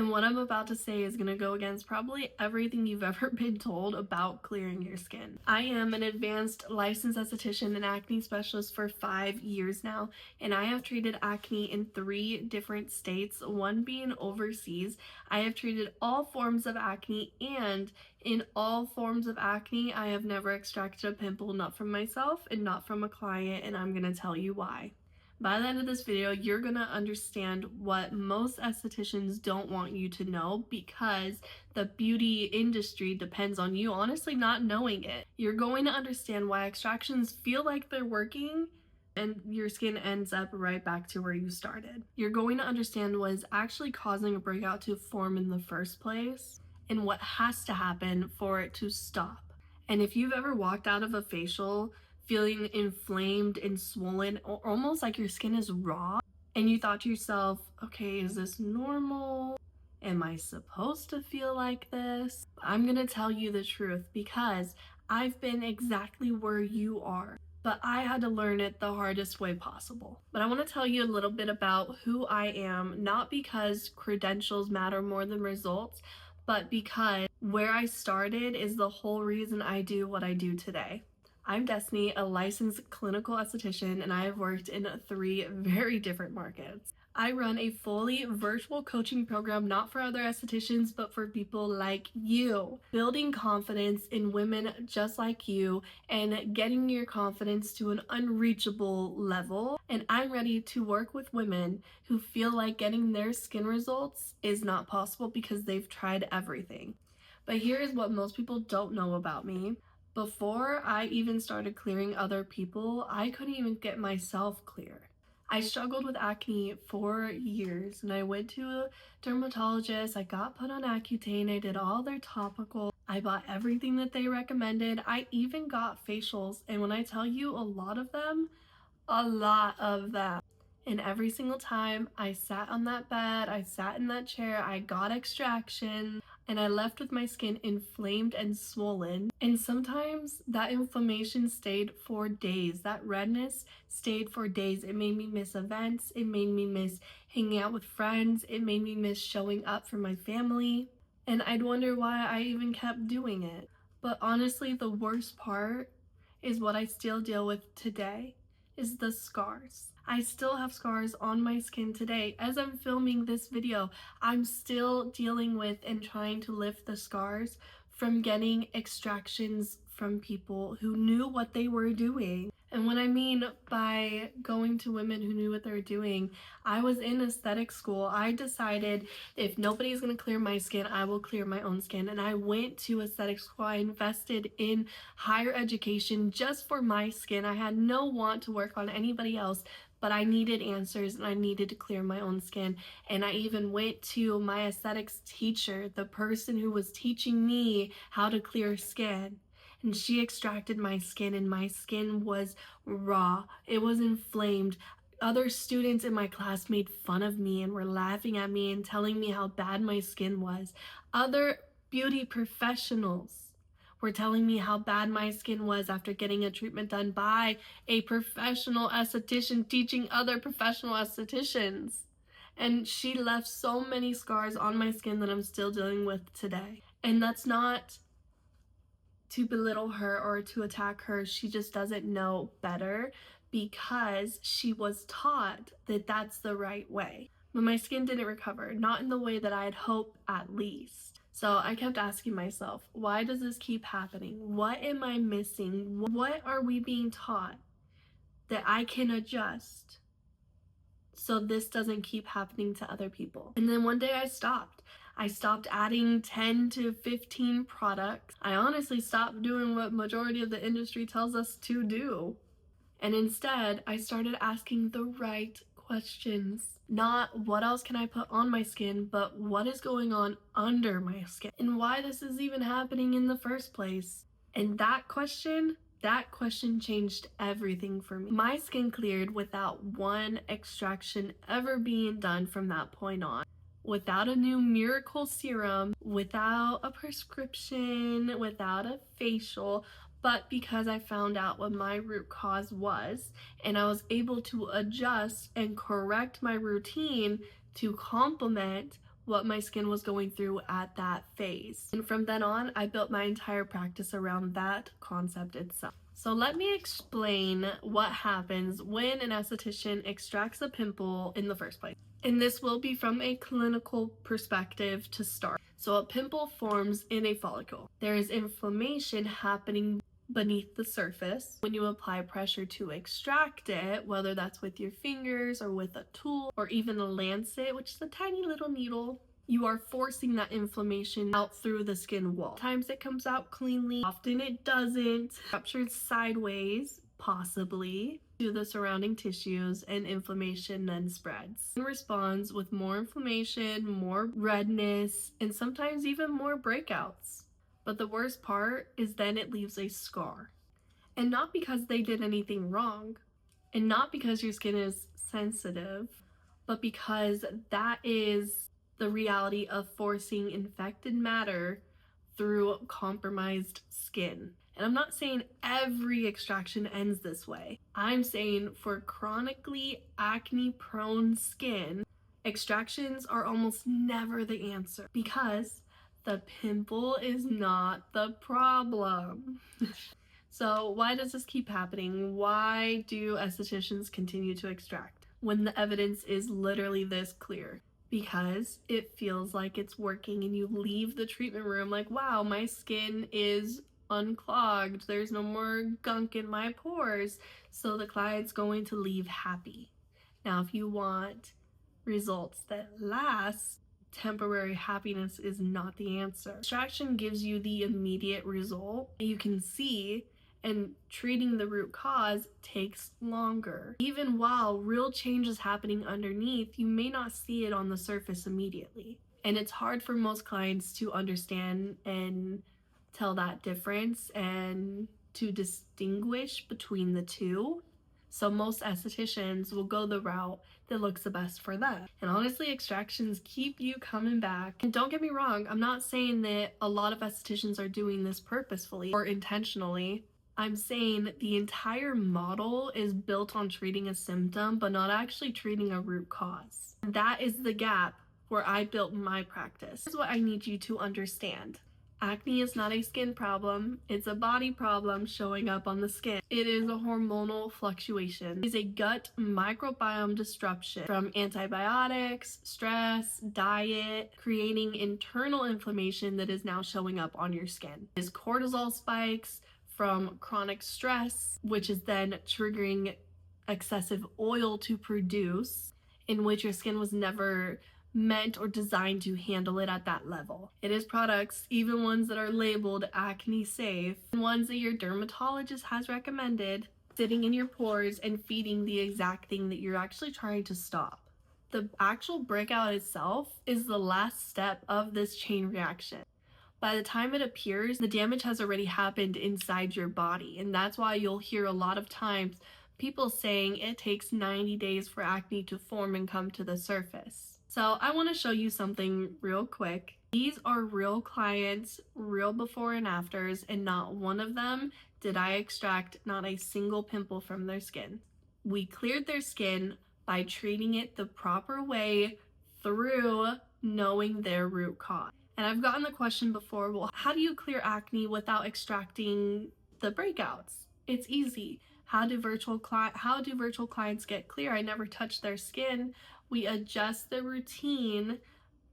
And what I'm about to say is going to go against probably everything you've ever been told about clearing your skin. I am an advanced licensed esthetician and acne specialist for 5 years now, and I have treated acne in 3 different states, one being overseas. I have treated all forms of acne, and in all forms of acne, I have never extracted a pimple, not from myself and not from a client, and I'm going to tell you why. By the end of this video, you're going to understand what most estheticians don't want you to know, because the beauty industry depends on you honestly not knowing it. You're going to understand why extractions feel like they're working and your skin ends up right back to where you started. You're going to understand what is actually causing a breakout to form in the first place and what has to happen for it to stop. And if you've ever walked out of a facial feeling inflamed and swollen, or almost like your skin is raw, and you thought to yourself, okay, is this normal? Am I supposed to feel like this? I'm gonna tell you the truth, because I've been exactly where you are, but I had to learn it the hardest way possible. But I want to tell you a little bit about who I am, not because credentials matter more than results, but because where I started is the whole reason I do what I do today. I'm Destiny, a licensed clinical esthetician, and I have worked in 3 very different markets. I run a fully virtual coaching program, not for other estheticians, but for people like you. Building confidence in women just like you and getting your confidence to an unreachable level. And I'm ready to work with women who feel like getting their skin results is not possible because they've tried everything. But here's what most people don't know about me. Before I even started clearing other people, I couldn't even get myself clear. I struggled with acne for years, and I went to a dermatologist. I got put on Accutane. I did all their topical. I bought everything that they recommended. I even got facials, and when I tell you a lot of them, and every single time I sat on that bed, I sat in that chair, I got extraction, and I left with my skin inflamed and swollen. And sometimes that inflammation stayed for days. That redness stayed for days. It made me miss events. It made me miss hanging out with friends. It made me miss showing up for my family. And I'd wonder why I even kept doing it. But honestly, the worst part is what I still deal with today, is the scars. I still have scars on my skin today. As I'm filming this video, I'm still dealing with and trying to lift the scars from getting extractions from people who knew what they were doing. And what I mean by going to women who knew what they were doing, I was in aesthetic school. I decided if nobody's going to clear my skin, I will clear my own skin. And I went to aesthetic school. I invested in higher education just for my skin. I had no want to work on anybody else, but I needed answers and I needed to clear my own skin. And I even went to my aesthetics teacher, the person who was teaching me how to clear skin. And she extracted my skin, and my skin was raw. It was inflamed. Other students in my class made fun of me and were laughing at me and telling me how bad my skin was. Other beauty professionals were telling me how bad my skin was after getting a treatment done by a professional esthetician teaching other professional estheticians. And she left so many scars on my skin that I'm still dealing with today. And that's not to belittle her or to attack her. She just doesn't know better because she was taught that that's the right way. But my skin didn't recover, not in the way that I had hoped, at least. So I kept asking myself, why does this keep happening? What am I missing? What are we being taught that I can adjust so this doesn't keep happening to other people? And then one day I stopped. I stopped adding 10 to 15 products. I honestly stopped doing what majority of the industry tells us to do. And instead, I started asking the right questions. Not what else can I put on my skin, but what is going on under my skin and why this is even happening in the first place. And that question changed everything for me. My skin cleared without one extraction ever being done from that point on. Without a new miracle serum, without a prescription, without a facial, but because I found out what my root cause was, and I was able to adjust and correct my routine to complement what my skin was going through at that phase. And from then on, I built my entire practice around that concept itself. So let me explain what happens when an esthetician extracts a pimple in the first place. And this will be from a clinical perspective to start. So a pimple forms in a follicle. There is inflammation happening beneath the surface. When you apply pressure to extract it, whether that's with your fingers or with a tool or even a lancet, which is a tiny little needle, you are forcing that inflammation out through the skin wall. Sometimes it comes out cleanly, often it doesn't. Ruptured sideways, possibly, to the surrounding tissues, and inflammation then spreads. It responds with more inflammation, more redness, and sometimes even more breakouts. But the worst part is then it leaves a scar. And not because they did anything wrong, and not because your skin is sensitive, but because that is the reality of forcing infected matter through compromised skin. And I'm not saying every extraction ends this way. I'm saying for chronically acne-prone skin, extractions are almost never the answer because the pimple is not the problem. So why does this keep happening? Why do estheticians continue to extract when the evidence is literally this clear? Because it feels like it's working and you leave the treatment room like, wow, my skin is unclogged. There's no more gunk in my pores. So the client's going to leave happy. Now, if you want results that last, temporary happiness is not the answer. Extraction gives you the immediate result you can see, and treating the root cause takes longer. Even while real change is happening underneath, you may not see it on the surface immediately. And it's hard for most clients to understand and tell that difference and to distinguish between the two. So most estheticians will go the route that looks the best for them. And honestly, extractions keep you coming back. And don't get me wrong, I'm not saying that a lot of estheticians are doing this purposefully or intentionally. I'm saying the entire model is built on treating a symptom, but not actually treating a root cause. That is the gap where I built my practice. Here's what I need you to understand. Acne is not a skin problem, it's a body problem showing up on the skin. It is a hormonal fluctuation. It is a gut microbiome disruption from antibiotics, stress, diet, creating internal inflammation that is now showing up on your skin. It is cortisol spikes from chronic stress, which is then triggering excessive oil to produce, in which your skin was never meant or designed to handle it at that level. It is products, even ones that are labeled acne safe, and ones that your dermatologist has recommended, sitting in your pores and feeding the exact thing that you're actually trying to stop. The actual breakout itself is the last step of this chain reaction. By the time it appears, the damage has already happened inside your body, and that's why you'll hear a lot of times people saying it takes 90 days for acne to form and come to the surface. So I want to show you something real quick. These are real clients, real before and afters, and not one of them did I extract not a single pimple from their skin. We cleared their skin by treating it the proper way through knowing their root cause. And I've gotten the question before, well, how do you clear acne without extracting the breakouts? It's easy. How do virtual clients get clear? I never touch their skin. We adjust the routine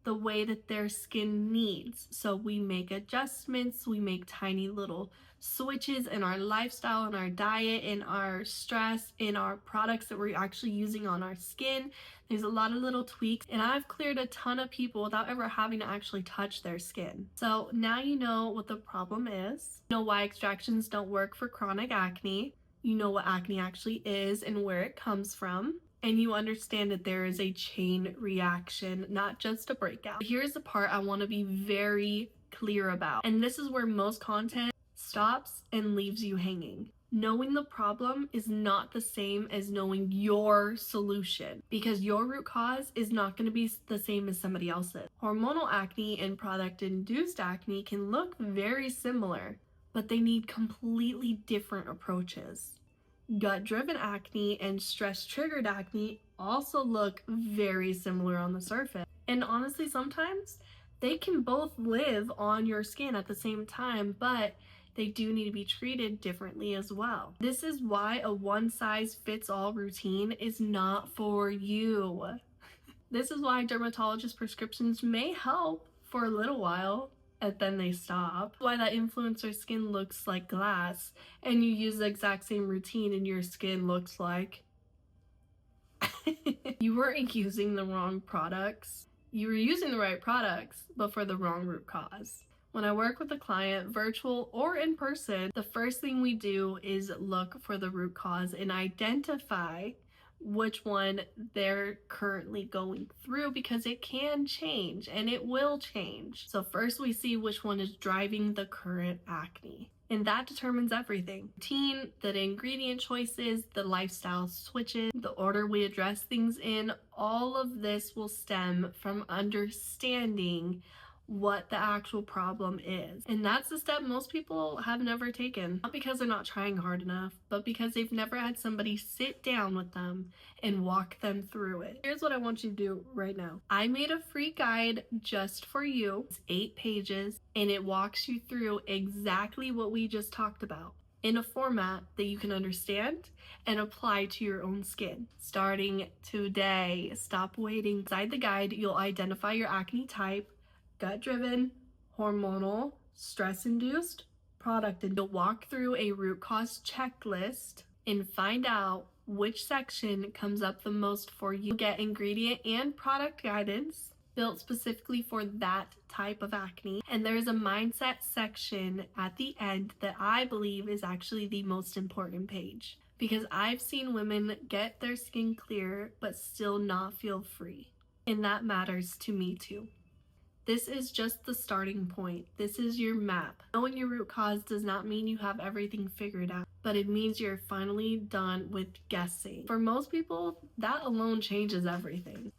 the way that their skin needs. So we make adjustments, we make tiny little switches in our lifestyle, in our diet, in our stress, in our products that we're actually using on our skin. There's a lot of little tweaks, and I've cleared a ton of people without ever having to actually touch their skin. So now you know what the problem is. You know why extractions don't work for chronic acne. You know what acne actually is and where it comes from. And you understand that there is a chain reaction, not just a breakout. Here's the part I want to be very clear about. And this is where most content stops and leaves you hanging. Knowing the problem is not the same as knowing your solution, because your root cause is not going to be the same as somebody else's. Hormonal acne and product-induced acne can look very similar, but they need completely different approaches. Gut-driven acne and stress-triggered acne also look very similar on the surface, And honestly, sometimes they can both live on your skin at the same time, but they do need to be treated differently as well. This is why a one-size-fits-all routine is not for you. This is why dermatologist prescriptions may help for a little while and then they stop. Why that influencer skin looks like glass and you use the exact same routine and your skin looks like you weren't using the wrong products. You were using the right products, but for the wrong root cause. When I work with a client, virtual or in person, the first thing we do is look for the root cause and identify which one they're currently going through, because it can change and it will change. So first we see which one is driving the current acne. And that determines everything. Routine, the ingredient choices, the lifestyle switches, the order we address things in, all of this will stem from understanding what the actual problem is. And that's the step most people have never taken. Not because they're not trying hard enough, but because they've never had somebody sit down with them and walk them through it. Here's what I want you to do right now. I made a free guide just for you. It's 8 pages and it walks you through exactly what we just talked about in a format that you can understand and apply to your own skin. Starting today, stop waiting. Inside the guide, you'll identify your acne type, gut-driven, hormonal, stress-induced, product, and you'll walk through a root cause checklist and find out which section comes up the most for you. You'll get ingredient and product guidance built specifically for that type of acne. And there's a mindset section at the end that I believe is actually the most important page, because I've seen women get their skin clear but still not feel free. And that matters to me too. This is just the starting point. This is your map. Knowing your root cause does not mean you have everything figured out, but it means you're finally done with guessing. For most people, that alone changes everything.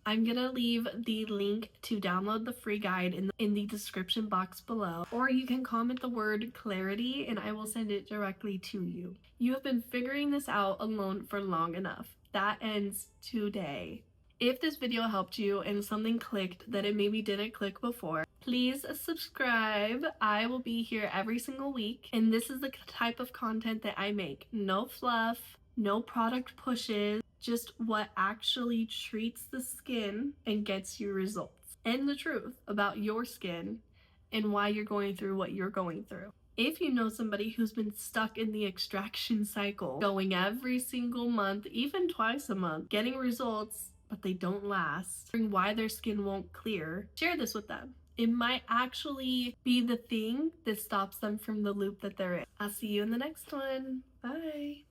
I'm gonna leave the link to download the free guide in the description box below, or you can comment the word clarity and I will send it directly to you. You have been figuring this out alone for long enough. That ends today. If this video helped you and something clicked that it maybe didn't click before, please subscribe. I will be here every single week, and this is the type of content that I make. No fluff, no product pushes, just what actually treats the skin and gets you results. And the truth about your skin and why you're going through what you're going through. If you know somebody who's been stuck in the extraction cycle, going every single month, even twice a month, getting results, but they don't last, why their skin won't clear, share this with them. It might actually be the thing that stops them from the loop that they're in. I'll see you in the next one. Bye.